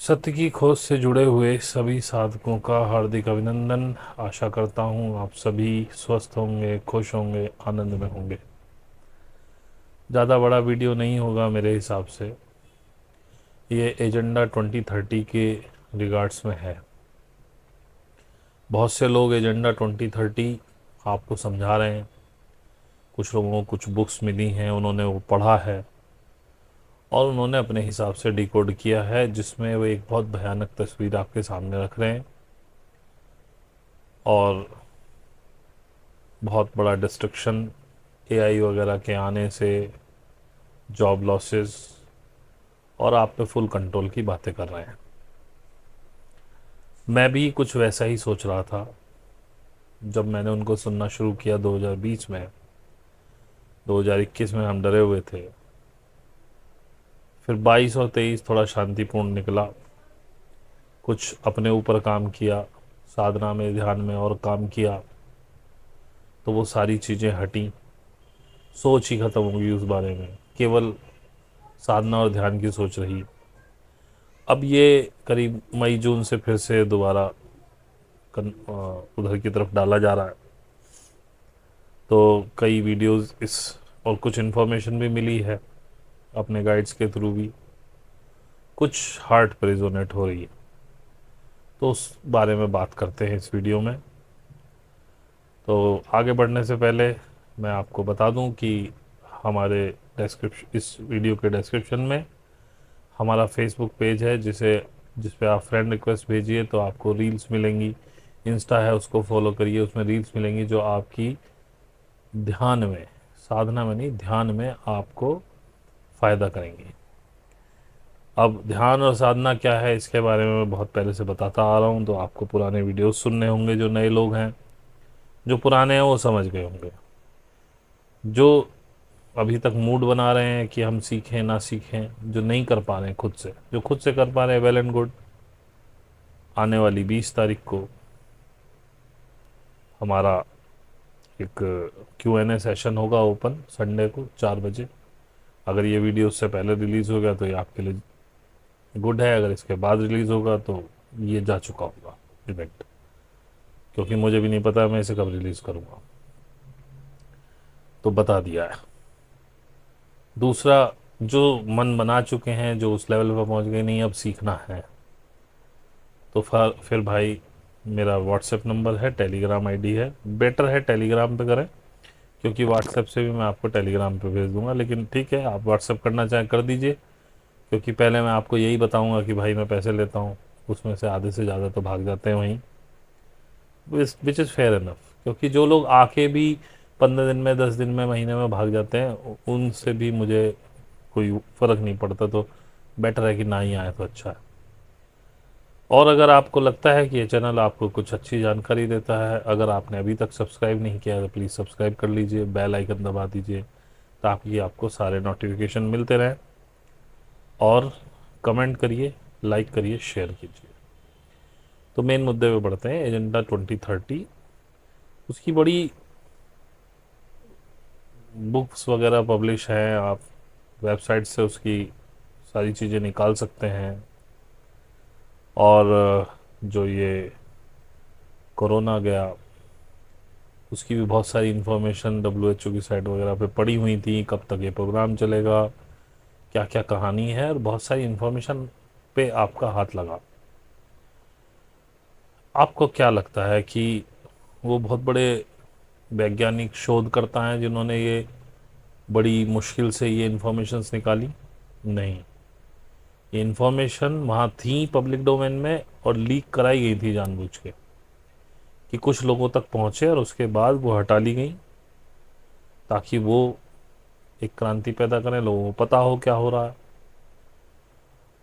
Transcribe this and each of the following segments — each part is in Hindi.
सत्य की खोज से जुड़े हुए सभी साधकों का हार्दिक अभिनंदन। आशा करता हूँ आप सभी स्वस्थ होंगे, खुश होंगे, आनंद में होंगे। ज़्यादा बड़ा वीडियो नहीं होगा मेरे हिसाब से। ये एजेंडा 2030 के रिगार्ड्स में है। बहुत से लोग एजेंडा 2030 आपको समझा रहे हैं। कुछ लोगों को कुछ बुक्स मिली हैं, उन्होंने वो पढ़ा है और उन्होंने अपने हिसाब से डिकोड किया है, जिसमें वो एक बहुत भयानक तस्वीर आपके सामने रख रहे हैं और बहुत बड़ा डिस्ट्रक्शन एआई वगैरह के आने से, जॉब लॉसेस और आप पे फुल कंट्रोल की बातें कर रहे हैं। मैं भी कुछ वैसा ही सोच रहा था जब मैंने उनको सुनना शुरू किया 2020 में। 2021 में हम डरे हुए थे, फिर 22 और 23 थोड़ा शांतिपूर्ण निकला। कुछ अपने ऊपर काम किया, साधना में, ध्यान में और काम किया, तो वो सारी चीज़ें हटी। सोच ही खत्म हो गई उस बारे में, केवल साधना और ध्यान की सोच रही। अब ये करीब मई जून से फिर से दोबारा उधर की तरफ डाला जा रहा है। तो कई वीडियोस इस और कुछ इन्फॉर्मेशन भी मिली है अपने गाइड्स के थ्रू भी, कुछ हार्ट पे रिजोनेट हो रही है। तो उस बारे में बात करते हैं इस वीडियो में। तो आगे बढ़ने से पहले मैं आपको बता दूं कि हमारे डिस्क्रिप्शन, इस वीडियो के डिस्क्रिप्शन में हमारा फेसबुक पेज है, जिस पे आप फ्रेंड रिक्वेस्ट भेजिए तो आपको रील्स मिलेंगी। इंस्टा है, उसको फॉलो करिए, उसमें रील्स मिलेंगी जो आपकी ध्यान में, साधना में नहीं, ध्यान में आपको फ़ायदा करेंगी। अब ध्यान और साधना क्या है, इसके बारे में मैं बहुत पहले से बताता आ रहा हूँ, तो आपको पुराने वीडियोस सुनने होंगे। जो नए लोग हैं, जो पुराने हैं वो समझ गए होंगे। जो अभी तक मूड बना रहे हैं कि हम सीखें ना सीखें, जो नहीं कर पा रहे हैं खुद से, जो खुद से कर पा रहे हैं, वेल एंड गुड। आने वाली 20 तारीख को हमारा एक Q&A सेशन होगा ओपन, संडे को 4 बजे। अगर ये वीडियो उससे पहले रिलीज़ हो गया तो ये आपके लिए गुड है, अगर इसके बाद रिलीज़ होगा तो ये जा चुका होगा इवेंट, क्योंकि मुझे भी नहीं पता मैं इसे कब रिलीज़ करूँगा। तो बता दिया है। दूसरा, जो मन बना चुके हैं, जो उस लेवल पर पहुंच गए, नहीं अब सीखना है, तो फिर भाई मेरा व्हाट्सएप नंबर है, टेलीग्राम आईडी है। बेटर है टेलीग्राम पे करें, क्योंकि व्हाट्सएप से भी मैं आपको टेलीग्राम पे भेज दूंगा, लेकिन ठीक है, आप व्हाट्सएप करना चाहें कर दीजिए। क्योंकि पहले मैं आपको यही बताऊंगा कि भाई मैं पैसे लेता हूँ, उसमें से आधे से ज़्यादा तो भाग जाते हैं वहीं, विच इज़ फेयर इनफ। क्योंकि जो लोग आके भी 15 दिन में, 10 दिन में, महीने में भाग जाते हैं, उनसे भी मुझे कोई फ़र्क नहीं पड़ता। तो बेटर है कि ना ही आए तो अच्छा है। और अगर आपको लगता है कि ये चैनल आपको कुछ अच्छी जानकारी देता है, अगर आपने अभी तक सब्सक्राइब नहीं किया है तो प्लीज़ सब्सक्राइब कर लीजिए, बेल आइकन दबा दीजिए, ताकि आपको सारे नोटिफिकेशन मिलते रहें। और कमेंट करिए, लाइक करिए, शेयर कीजिए। तो मेन मुद्दे पे बढ़ते हैं। एजेंडा 2030, उसकी बड़ी बुक्स वगैरह पब्लिश हैं, आप वेबसाइट से उसकी सारी चीज़ें निकाल सकते हैं। और जो ये कोरोना गया, उसकी भी बहुत सारी इन्फॉर्मेशन WHO की साइट वगैरह पे पड़ी हुई थी, कब तक ये प्रोग्राम चलेगा, क्या क्या कहानी है, और बहुत सारी इन्फॉर्मेशन पे आपका हाथ लगा। आपको क्या लगता है कि वो बहुत बड़े वैज्ञानिक शोधकर्ता हैं जिन्होंने ये बड़ी मुश्किल से ये इन्फॉर्मेशंस निकाली? नहीं, ये इन्फॉर्मेशन वहाँ थी पब्लिक डोमेन में और लीक कराई गई थी जानबूझ के, कि कुछ लोगों तक पहुँचे, और उसके बाद वो हटा ली गई ताकि वो एक क्रांति पैदा करें, लोगों को पता हो क्या हो रहा है।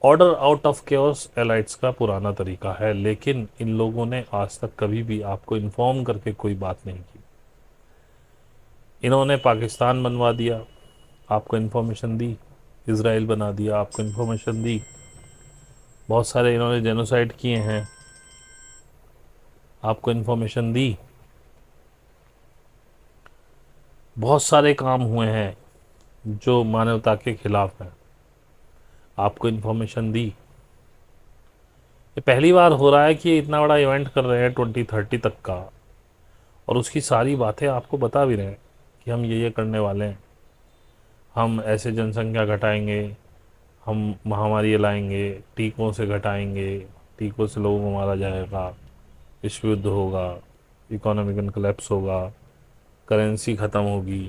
ऑर्डर आउट ऑफ केओस एलाइट्स का पुराना तरीका है, लेकिन इन लोगों ने आज तक कभी भी आपको इन्फॉर्म करके कोई बात नहीं की। इन्होंने पाकिस्तान बनवा दिया, आपको इन्फॉर्मेशन दी। इसराइल बना दिया, आपको इन्फॉर्मेशन दी। बहुत सारे इन्होंने जेनोसाइड किए हैं, आपको इन्फॉर्मेशन दी। बहुत सारे काम हुए हैं जो मानवता के खिलाफ हैं, आपको इन्फॉर्मेशन दी। ये पहली बार हो रहा है कि ये इतना बड़ा इवेंट कर रहे हैं 2030 तक का, और उसकी सारी बातें आपको बता भी रहे हैं कि हम ये करने वाले हैं, हम ऐसे जनसंख्या घटाएंगे, हम महामारी लाएंगे, टीकों से घटाएंगे, टीकों से लोगों को मारा जाएगा, विश्व युद्ध होगा, इकोनॉमिक कलेप्स होगा, करेंसी ख़त्म होगी।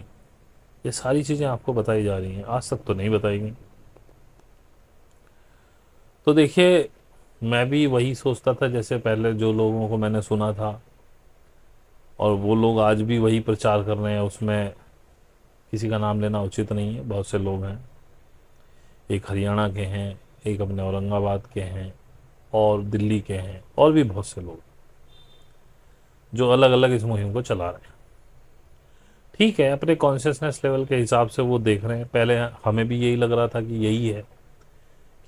ये सारी चीज़ें आपको बताई जा रही हैं, आज तक तो नहीं बताई गई। तो देखिए, मैं भी वही सोचता था जैसे पहले जो लोगों को मैंने सुना था, और वो लोग आज भी वही प्रचार कर रहे हैं। उसमें किसी का नाम लेना उचित नहीं है, बहुत से लोग हैं, एक हरियाणा के हैं, एक अपने औरंगाबाद के हैं, और दिल्ली के हैं, और भी बहुत से लोग जो अलग अलग इस मुहिम को चला रहे हैं। ठीक है, अपने कॉन्शियसनेस लेवल के हिसाब से वो देख रहे हैं। पहले हमें भी यही लग रहा था कि यही है,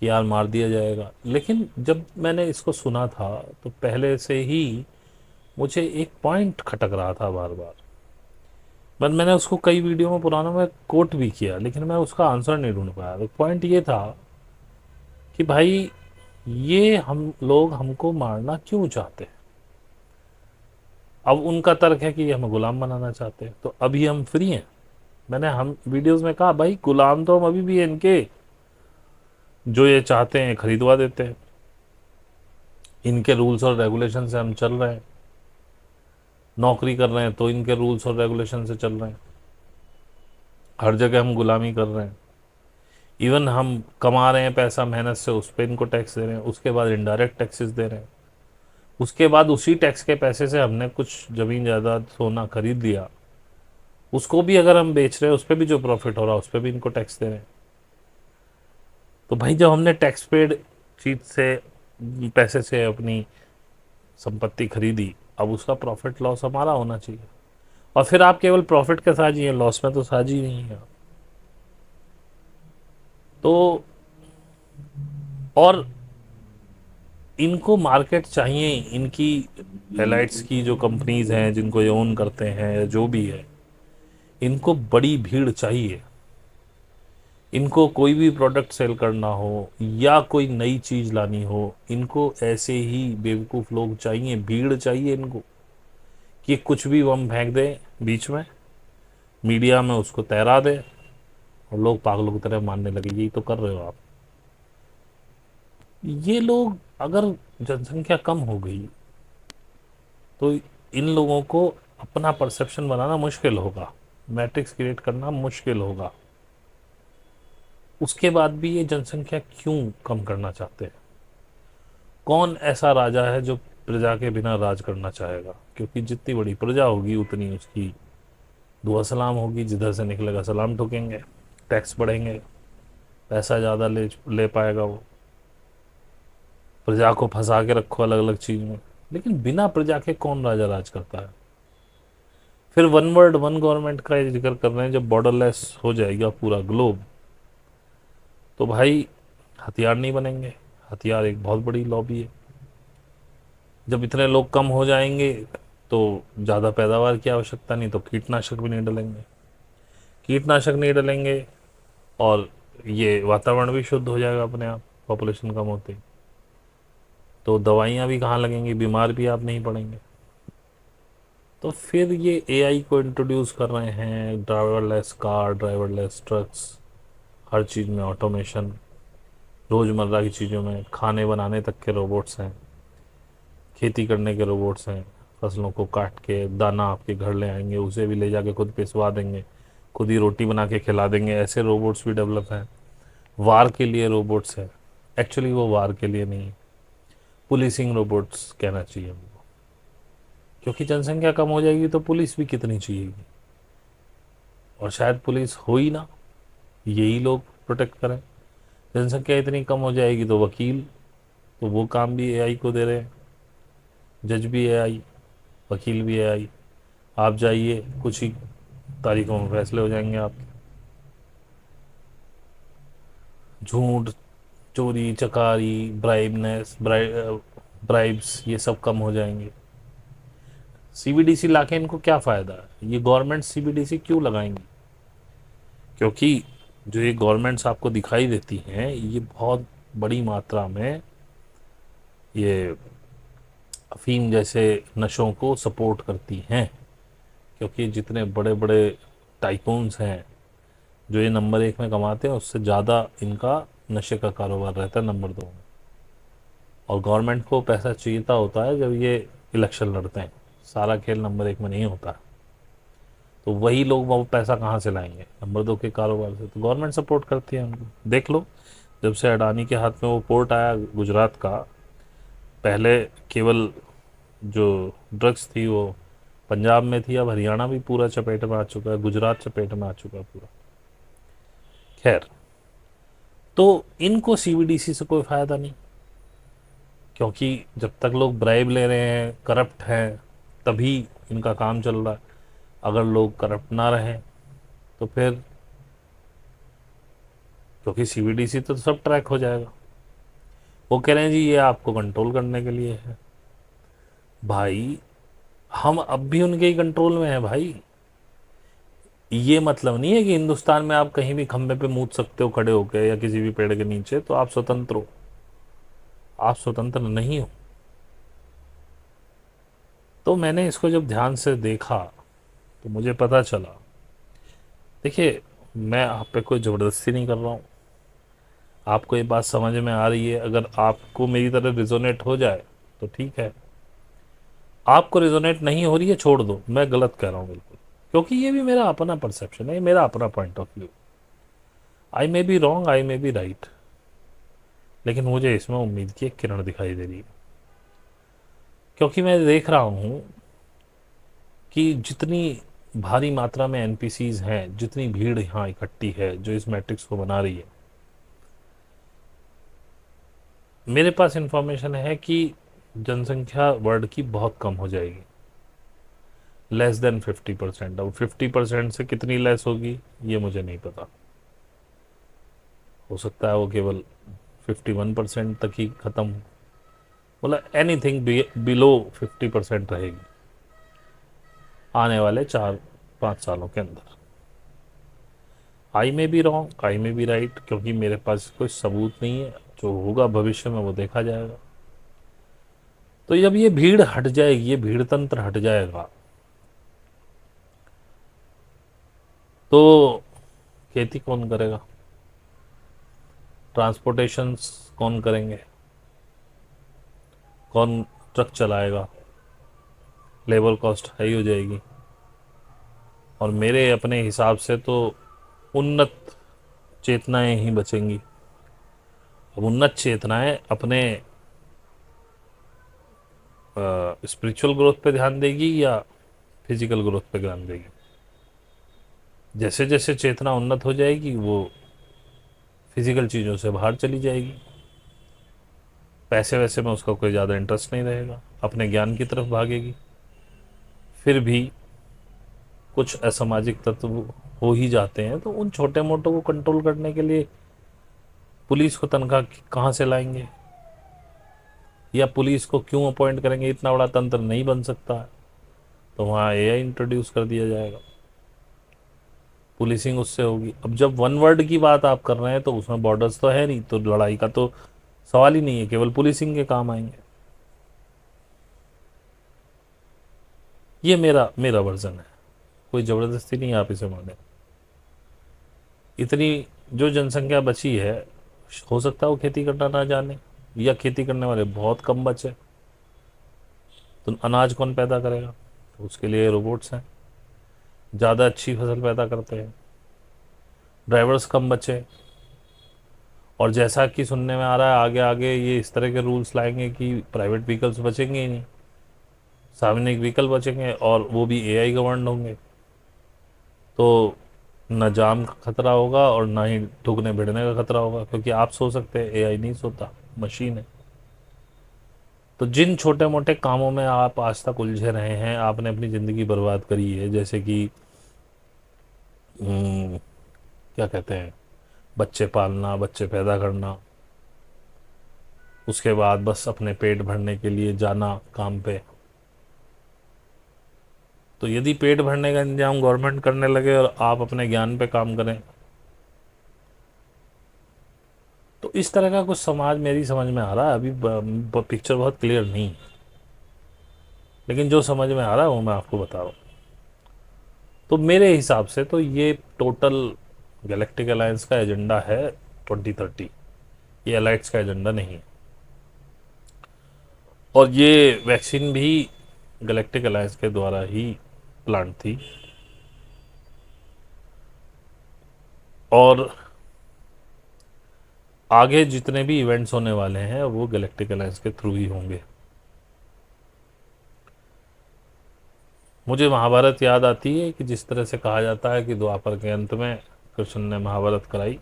कि यार मार दिया जाएगा, लेकिन जब मैंने इसको सुना था तो पहले से ही मुझे एक पॉइंट खटक रहा था बार बार। बट मैंने उसको कई वीडियो में पुराना में कोट भी किया, लेकिन मैं उसका आंसर नहीं ढूंढ पाया। तो पॉइंट ये था कि भाई, ये हम लोग हमको मारना क्यों चाहते हैं? अब उनका तर्क है कि ये हमें गुलाम बनाना चाहते हैं, तो अभी हम फ्री हैं। मैंने हम वीडियोस में कहा, भाई गुलाम तो हम अभी भी हैं इनके, जो ये चाहते हैं खरीदवा देते हैं, इनके रूल्स और रेगुलेशन से हम चल रहे हैं, नौकरी कर रहे हैं तो इनके रूल्स और रेगुलेशन से चल रहे हैं, हर जगह हम गुलामी कर रहे हैं। इवन हम कमा रहे हैं पैसा मेहनत से, उस पर इनको टैक्स दे रहे हैं, उसके बाद इनडायरेक्ट टैक्सेस दे रहे हैं, उसके बाद उसी टैक्स के पैसे से हमने कुछ ज़मीन जायदाद सोना खरीद लिया, उसको भी अगर हम बेच रहे हैं, उस पर भी जो प्रॉफिट हो रहा है उस पर भी इनको टैक्स दे रहे हैं। तो भाई, जब हमने टैक्स पेड चीज से, पैसे से अपनी संपत्ति खरीदी, अब उसका प्रॉफिट लॉस हमारा होना चाहिए। और फिर आप केवल प्रॉफिट के साथ ही हैं, लॉस में तो साझी ही नहीं है। तो और इनको मार्केट चाहिए, इनकी एलाइट्स की जो कंपनीज हैं जिनको ये ओन करते हैं, जो भी है, इनको बड़ी भीड़ चाहिए। इनको कोई भी प्रोडक्ट सेल करना हो या कोई नई चीज लानी हो, इनको ऐसे ही बेवकूफ लोग चाहिए, भीड़ चाहिए इनको, कि कुछ भी बम फेंक दे बीच में, मीडिया में उसको तैरा दे, और लोग पागलों की तरह मानने लगे। यही तो कर रहे हो आप। ये लोग, अगर जनसंख्या कम हो गई तो इन लोगों को अपना परसेप्शन बनाना मुश्किल होगा, मैट्रिक्स क्रिएट करना मुश्किल होगा। उसके बाद भी ये जनसंख्या क्यों कम करना चाहते हैं? कौन ऐसा राजा है जो प्रजा के बिना राज करना चाहेगा? क्योंकि जितनी बड़ी प्रजा होगी उतनी उसकी दुआ सलाम होगी, जिधर से निकलेगा सलाम ठोकेंगे, टैक्स बढ़ेंगे, पैसा ज़्यादा ले ले पाएगा वो। प्रजा को फंसा के रखो अलग अलग चीज़ में, लेकिन बिना प्रजा के कौन राजा राज करता है? फिर वन वर्ल्ड वन गवर्नमेंट का ये जिक्र कर रहे हैं। जब बॉर्डरलेस हो जाएगा पूरा ग्लोब, तो भाई हथियार नहीं बनेंगे। हथियार एक बहुत बड़ी लॉबी है। जब इतने लोग कम हो जाएंगे तो ज़्यादा पैदावार की आवश्यकता नहीं, तो कीटनाशक भी नहीं डलेंगे। कीटनाशक नहीं डलेंगे और ये वातावरण भी शुद्ध हो जाएगा अपने आप, पॉपुलेशन कम होते ही। तो दवाइयाँ भी कहाँ लगेंगी, बीमार भी आप नहीं पड़ेंगे। तो फिर ये एआई को इंट्रोड्यूस कर रहे हैं, ड्राइवरलेस कार, ड्राइवरलेस ट्रक्स, हर चीज़ में ऑटोमेशन, रोज़मर्रा की चीज़ों में, खाने बनाने तक के रोबोट्स हैं, खेती करने के रोबोट्स हैं, फसलों को काट के दाना आपके घर ले आएंगे, उसे भी ले जाके खुद पिसवा देंगे, खुद ही रोटी बना के खिला देंगे। ऐसे रोबोट्स भी डेवलप हैं। वार के लिए रोबोट्स हैं, एक्चुअली वो वार के लिए नहीं, पुलिसिंग रोबोट्स कहना चाहिए हमको, क्योंकि जनसंख्या कम हो जाएगी तो पुलिस भी कितनी चाहिएगी, और शायद पुलिस हो ही ना, यही लोग प्रोटेक्ट करें। जनसंख्या इतनी कम हो जाएगी तो वकील, तो वो काम भी एआई को दे रहे हैं। जज भी एआई, वकील भी एआई। आप जाइए, कुछ ही तारीखों में फैसले हो जाएंगे आपके। झूठ, चोरी चकारी, ब्राइब्स, ये सब कम हो जाएंगे। सीबीडीसी लाके इनको क्या फ़ायदा है? ये गवर्नमेंट सीबीडीसी क्यों लगाएंगी? क्योंकि जो ये गवर्नमेंट्स आपको दिखाई देती हैं, ये बहुत बड़ी मात्रा में ये अफीम जैसे नशों को सपोर्ट करती हैं, क्योंकि जितने बड़े बड़े टाइकून्स हैं जो ये नंबर 1 में कमाते हैं, उससे ज़्यादा इनका नशे का कारोबार रहता है नंबर 2 में। और गवर्नमेंट को पैसा चाहिए होता है जब ये इलेक्शन लड़ते हैं, सारा खेल नंबर 1 में नहीं होता। तो वही लोग वो पैसा कहाँ से लाएंगे? नंबर 2 के कारोबार से। तो गवर्नमेंट सपोर्ट करती है उनको। देख लो, जब से अडानी के हाथ में वो पोर्ट आया गुजरात का, पहले केवल जो ड्रग्स थी वो पंजाब में थी, अब हरियाणा भी पूरा चपेट में आ चुका है, गुजरात चपेट में आ चुका है पूरा। खैर, तो इनको सीबीडीसी से कोई फ़ायदा नहीं, क्योंकि जब तक लोग ब्राइब ले रहे हैं, करप्ट हैं, तभी इनका काम चल रहा है। अगर लोग करप्ट ना रहें तो फिर, क्योंकि सीबीडीसी तो सब ट्रैक हो जाएगा। वो कह रहे हैं जी ये आपको कंट्रोल करने के लिए है। भाई, हम अब भी उनके ही कंट्रोल में हैं भाई। ये मतलब नहीं है कि हिंदुस्तान में आप कहीं भी खंबे पे मूत सकते हो खड़े होकर, या किसी भी पेड़ के नीचे, तो आप स्वतंत्र हो। आप स्वतंत्र नहीं हो। तो मैंने इसको जब ध्यान से देखा तो मुझे पता चला, देखिए, मैं आप पे कोई ज़बरदस्ती नहीं कर रहा हूँ। आपको ये बात समझ में आ रही है, अगर आपको मेरी तरह रिजोनेट हो जाए तो ठीक है। आपको रिजोनेट नहीं हो रही है, छोड़ दो, मैं गलत कह रहा हूँ बिल्कुल, क्योंकि ये भी मेरा अपना परसेप्शन है, ये मेरा अपना point of view. I may be wrong, I may be right, लेकिन मुझे इसमें उम्मीद की एक किरण दिखाई दे रही है। क्योंकि मैं देख रहा हूँ कि जितनी भारी मात्रा में एनपीसीज हैं, जितनी भीड़ यहाँ इकट्ठी है जो इस मैट्रिक्स को बना रही है, मेरे पास इंफॉर्मेशन है कि जनसंख्या वर्ल्ड की बहुत कम हो जाएगी, लेस देन 50%। अब 50% से कितनी लेस होगी ये मुझे नहीं पता। हो सकता है वो केवल 51% तक ही ख़त्म, मतलब एनीथिंग बिलो 50% रहेगी आने वाले 4-5 सालों के अंदर। आई में भी रॉन्ग, आई में भी राइट, क्योंकि मेरे पास कोई सबूत नहीं है। जो होगा भविष्य में वो देखा जाएगा। तो जब ये भीड़ हट जाएगी, ये भीड़ तंत्र हट जाएगा, तो खेती कौन करेगा? ट्रांसपोर्टेशंस कौन करेंगे? कौन ट्रक चलाएगा? लेबर कॉस्ट हाई हो जाएगी। और मेरे अपने हिसाब से तो उन्नत चेतनाएं ही बचेंगी। अब उन्नत चेतनाएं अपने स्पिरिचुअल ग्रोथ पे ध्यान देगी या फिजिकल ग्रोथ पे ध्यान देगी? जैसे जैसे चेतना उन्नत हो जाएगी वो फिजिकल चीज़ों से बाहर चली जाएगी। पैसे वैसे में उसका कोई ज़्यादा इंटरेस्ट नहीं रहेगा, अपने ज्ञान की तरफ भागेगी। फिर भी कुछ असामाजिक तत्व हो ही जाते हैं, तो उन छोटे मोटों को कंट्रोल करने के लिए पुलिस को तनख्वाह कहाँ से लाएंगे? या पुलिस को क्यों अपॉइंट करेंगे? इतना बड़ा तंत्र नहीं बन सकता है, तो वहाँ एआई इंट्रोड्यूस कर दिया जाएगा, पुलिसिंग उससे होगी। अब जब वन वर्ल्ड की बात आप कर रहे हैं तो उसमें बॉर्डर्स तो है नहीं, तो लड़ाई का तो सवाल ही नहीं है, केवल पुलिसिंग के काम आएंगे। ये मेरा मेरा वर्जन है, कोई ज़बरदस्ती नहीं, आप इसे माने। इतनी जो जनसंख्या बची है, हो सकता है वो खेती करना ना जाने, या खेती करने वाले बहुत कम बचे, तो अनाज कौन पैदा करेगा? तो उसके लिए रोबोट्स हैं, ज़्यादा अच्छी फसल पैदा करते हैं। ड्राइवर्स कम बचे, और जैसा कि सुनने में आ रहा है, आगे आगे ये इस तरह के रूल्स लाएंगे कि प्राइवेट व्हीकल्स बचेंगे ही नहीं, सार्वजनिक व्हीकल बचेंगे, और वो भी एआई गवर्न होंगे। तो न जाम का खतरा होगा और ना ही ठुकने भिड़ने का खतरा होगा, क्योंकि आप सो सकते हैं, एआई नहीं सोता, मशीन है। तो जिन छोटे मोटे कामों में आप आज तक उलझे रहे हैं, आपने अपनी ज़िंदगी बर्बाद करी है, जैसे कि क्या कहते हैं, बच्चे पालना, बच्चे पैदा करना, उसके बाद बस अपने पेट भरने के लिए जाना काम पे। तो यदि पेट भरने का इंतजाम गवर्नमेंट करने लगे और आप अपने ज्ञान पे काम करें, तो तो इस तरह का कुछ समाज मेरी समझ में आ रहा है। अभी पिक्चर बहुत क्लियर नहीं है, लेकिन जो समझ में आ रहा है वो मैं आपको बता रहा हूँ। तो मेरे हिसाब से तो ये टोटल गैलेक्टिक अलायंस का एजेंडा है 2030। ये एलाइट्स का एजेंडा नहीं है। और ये वैक्सीन भी गैलेक्टिक अलायंस के द्वारा ही प्लान थी। और आगे जितने भी इवेंट्स होने वाले हैं वो गैलेक्टिक अलायंस के थ्रू ही होंगे। मुझे महाभारत याद आती है कि जिस तरह से कहा जाता है कि द्वापर के अंत में कृष्ण ने महाभारत कराई।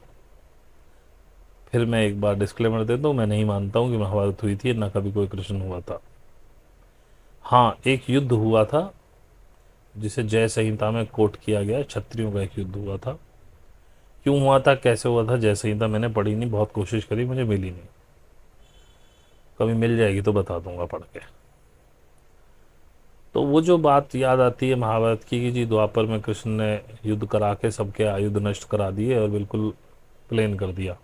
फिर मैं एक बार डिस्क्लेमर दे दूं, मैं नहीं मानता हूं कि महाभारत हुई थी, ना कभी कोई कृष्ण हुआ था। हाँ, एक युद्ध हुआ था जिसे जय संहिता में कोट किया गया, क्षत्रियों का एक युद्ध हुआ था। क्यों हुआ था, कैसे हुआ था, जय संहिता मैंने पढ़ी नहीं, बहुत कोशिश करी, मुझे मिली नहीं। कभी मिल जाएगी तो बता दूंगा पढ़ के। तो वो जो बात याद आती है महाभारत की कि जी द्वापर में कृष्ण ने युद्ध करा के सबके आयुध नष्ट करा दिए और बिल्कुल प्लेन कर दिया। तो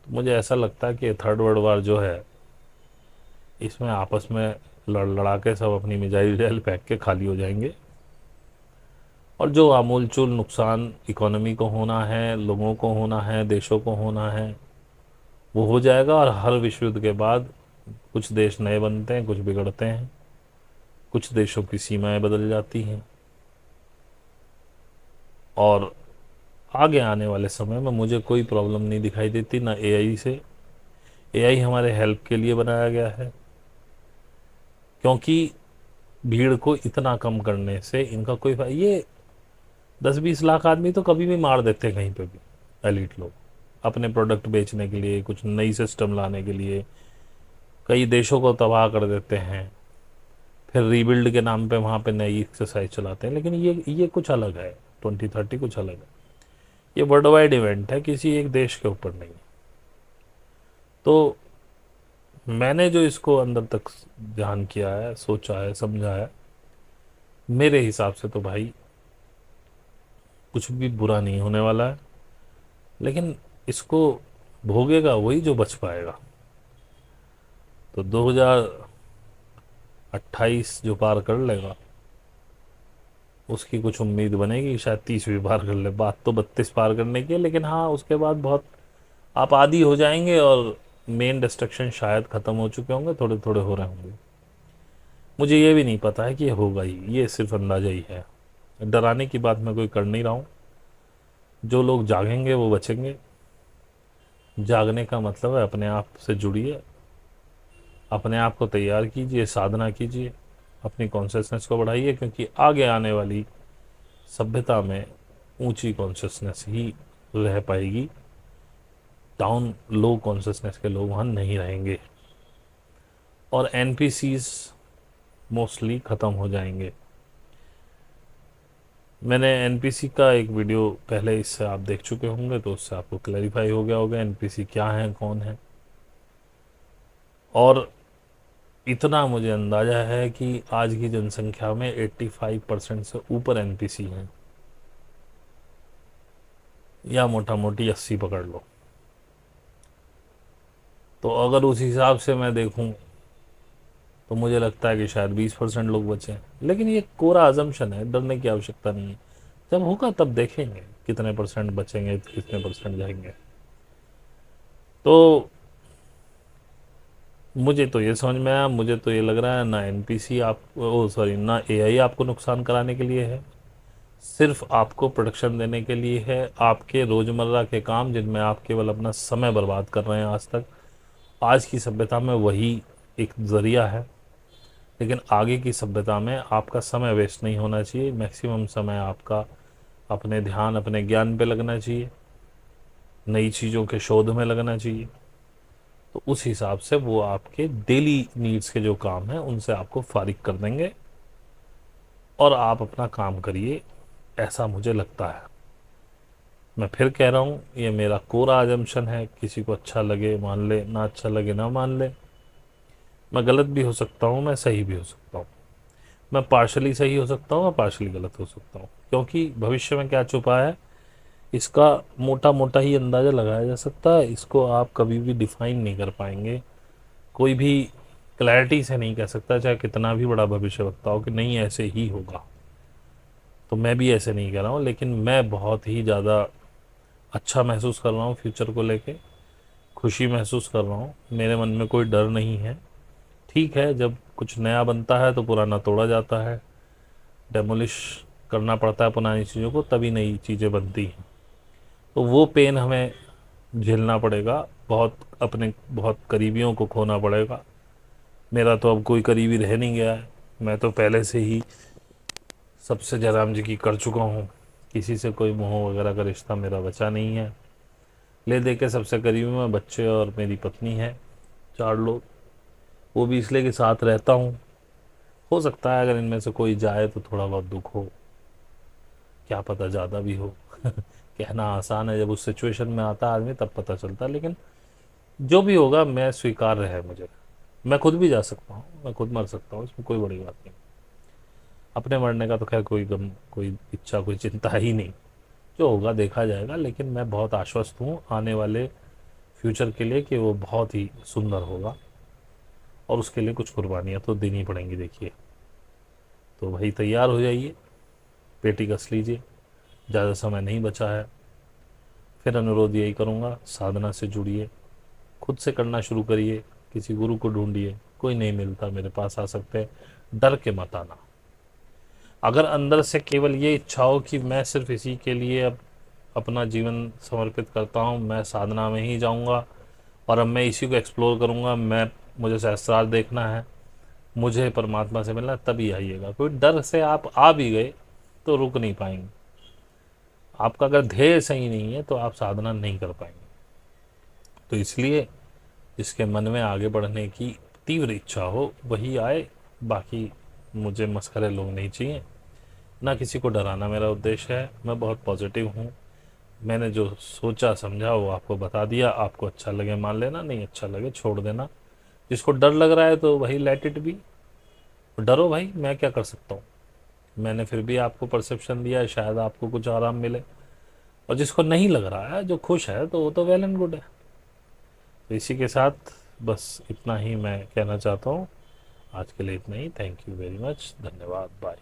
मुझे ऐसा लगता है कि थर्ड वर्ल्ड वार जो है इसमें आपस में लड़ लड़ा के सब अपनी मिसाइल फेंक के खाली हो जाएंगे। और जो आमूलचूल नुकसान इकोनॉमी को होना है, लोगों को होना है, देशों को होना है, वो हो जाएगा। और हर विश्व युद्ध के बाद कुछ देश नए बनते हैं, कुछ बिगड़ते हैं, कुछ देशों की सीमाएं बदल जाती हैं। और आगे आने वाले समय में मुझे कोई प्रॉब्लम नहीं दिखाई देती ना एआई से। एआई हमारे हेल्प के लिए बनाया गया है, क्योंकि भीड़ को इतना कम करने से इनका कोई ये 10-20 लाख आदमी तो कभी भी मार देते हैं कहीं पे भी, एलिट लोग अपने प्रोडक्ट बेचने के लिए, कुछ नई सिस्टम लाने के लिए कई देशों को तबाह कर देते हैं। फिर रीबिल्ड के नाम पे वहाँ पे नई एक्सरसाइज चलाते हैं। लेकिन ये कुछ अलग है, 2030 कुछ अलग है। ये वर्ल्ड वाइड इवेंट है, किसी एक देश के ऊपर नहीं। तो मैंने जो इसको अंदर तक ध्यान किया है, सोचा है, समझा है, मेरे हिसाब से तो भाई कुछ भी बुरा नहीं होने वाला है। लेकिन इसको भोगेगा वही जो बच पाएगा। तो 2028 जो पार कर लेगा उसकी कुछ उम्मीद बनेगी, शायद 30 भी पार कर ले। बात तो 32 पार करने की है, लेकिन हाँ उसके बाद बहुत आप आदी हो जाएंगे और मेन डिस्ट्रक्शन शायद ख़त्म हो चुके होंगे, थोड़े थोड़े हो रहे होंगे। मुझे ये भी नहीं पता है कि ये होगा ही, ये सिर्फ अंदाज़ा ही है। डराने की बात मैं कोई कर नहीं रहा हूँ। जो लोग जागेंगे वो बचेंगे। जागने का मतलब है अपने आप से जुड़िए, अपने आप को तैयार कीजिए, साधना कीजिए, अपनी कॉन्शियसनेस को बढ़ाइए, क्योंकि आगे आने वाली सभ्यता में ऊंची कॉन्शियसनेस ही रह पाएगी। डाउन लो कॉन्शियसनेस के लोग वहाँ नहीं रहेंगे और एनपीसीज मोस्टली ख़त्म हो जाएंगे। मैंने एनपीसी का एक वीडियो पहले इससे आप देख चुके होंगे, तो उससे आपको क्लैरिफाई हो गया होगा एनपीसी क्या है, कौन है। और इतना मुझे अंदाज़ा है कि आज की जनसंख्या में 85% से ऊपर एनपीसी हैं, या मोटा मोटी 80 पकड़ लो। तो अगर उस हिसाब से मैं देखूं तो मुझे लगता है कि शायद 20% लोग बचें। लेकिन ये कोरा अजम्पशन है, डरने की आवश्यकता नहीं है। जब होगा तब देखेंगे कितने परसेंट बचेंगे, कितने परसेंट जाएंगे। तो मुझे तो ये समझ में आया, मुझे तो ये लग रहा है ना एनपीसी आप ओ सॉरी ना एआई आपको नुकसान कराने के लिए है, सिर्फ आपको प्रोटेक्शन देने के लिए है। आपके रोज़मर्रा के काम जिनमें आप केवल अपना समय बर्बाद कर रहे हैं आज तक, आज की सभ्यता में वही एक ज़रिया है। लेकिन आगे की सभ्यता में आपका समय वेस्ट नहीं होना चाहिए। मैक्सिमम समय आपका अपने ध्यान, अपने ज्ञान पे लगना चाहिए, नई चीज़ों के शोध में लगना चाहिए। तो उस हिसाब से वो आपके डेली नीड्स के जो काम हैं उनसे आपको फारिग कर देंगे और आप अपना काम करिए, ऐसा मुझे लगता है। मैं फिर कह रहा हूँ, ये मेरा कोरा अजम्पशन है। किसी को अच्छा लगे मान ले, ना अच्छा लगे ना मान ले। मैं गलत भी हो सकता हूँ, मैं सही भी हो सकता हूँ, मैं पार्शली सही हो सकता हूँ, मैं पार्शली गलत हो सकता हूँ। क्योंकि भविष्य में क्या छुपा है इसका मोटा मोटा ही अंदाज़ा लगाया जा सकता है, इसको आप कभी भी डिफाइन नहीं कर पाएंगे, कोई भी क्लैरिटी से नहीं कह सकता, चाहे कितना भी बड़ा भविष्यवक्ता हो कि नहीं ऐसे ही होगा। तो मैं भी ऐसे नहीं कह रहा हूँ, लेकिन मैं बहुत ही ज़्यादा अच्छा महसूस कर रहा हूँ फ्यूचर को लेके, खुशी महसूस कर रहा हूँ, मेरे मन में कोई डर नहीं है। ठीक है, जब कुछ नया बनता है तो पुराना तोड़ा जाता है, डेमोलिश करना पड़ता है पुरानी चीज़ों को, तभी नई चीज़ें बनती हैं। तो वो पेन हमें झेलना पड़ेगा, बहुत अपने बहुत करीबियों को खोना पड़ेगा। मेरा तो अब कोई करीबी रह नहीं गया है, मैं तो पहले से ही सबसे जयराम जी की कर चुका हूँ, किसी से कोई मोह वगैरह का रिश्ता मेरा बचा नहीं है। ले दे के सबसे करीबी में बच्चे और मेरी पत्नी है, 4 लोग, वो भी इसलिए कि साथ रहता हूँ। हो सकता है अगर इनमें से कोई जाए तो थोड़ा बहुत दुख हो, क्या पता ज़्यादा भी हो कहना आसान है, जब उस सिचुएशन में आता है आदमी तब पता चलता है, लेकिन जो भी होगा मैं स्वीकार्य है मुझे। मैं खुद भी जा सकता हूँ, मैं खुद मर सकता हूँ, इसमें कोई बड़ी बात नहीं। अपने मरने का तो खैर कोई गम, कोई इच्छा, कोई चिंता ही नहीं, जो होगा देखा जाएगा। लेकिन मैं बहुत आश्वस्त हूँ आने वाले फ्यूचर के लिए कि वो बहुत ही सुंदर होगा, और उसके लिए कुछ कुर्बानियाँ तो देनी पड़ेंगी। देखिए, तो भाई तैयार हो जाइए, पेटी कस लीजिए, ज़्यादा समय नहीं बचा है। फिर अनुरोध यही करूँगा, साधना से जुड़िए, खुद से करना शुरू करिए, किसी गुरु को ढूंढिए, कोई नहीं मिलता मेरे पास आ सकते हैं, डर के मत आना। अगर अंदर से केवल ये इच्छा हो कि मैं सिर्फ इसी के लिए अब अपना जीवन समर्पित करता हूँ, मैं साधना में ही जाऊँगा और अब मैं इसी को एक्सप्लोर करूँगा, मैं मुझे सहस्त्रार देखना है, मुझे परमात्मा से मिलना, तभी आइएगा। कोई डर से आप आ भी गए तो रुक नहीं पाएंगे। आपका अगर ध्येय सही नहीं है तो आप साधना नहीं कर पाएंगे। तो इसलिए जिसके मन में आगे बढ़ने की तीव्र इच्छा हो वही आए, बाकी मुझे मस्खरे लोग नहीं चाहिए। ना किसी को डराना मेरा उद्देश्य है, मैं बहुत पॉजिटिव हूँ। मैंने जो सोचा समझा वो आपको बता दिया, आपको अच्छा लगे मान लेना, नहीं अच्छा लगे छोड़ देना। जिसको डर लग रहा है तो वही लेट इट बी, डरो भाई, मैं क्या कर सकता हूँ। मैंने फिर भी आपको परसेप्शन दिया है, शायद आपको कुछ आराम मिले। और जिसको नहीं लग रहा है, जो खुश है, तो वो तो वेल एंड गुड है। तो इसी के साथ बस इतना ही मैं कहना चाहता हूँ, आज के लिए इतना ही। थैंक यू वेरी मच, धन्यवाद, बाय।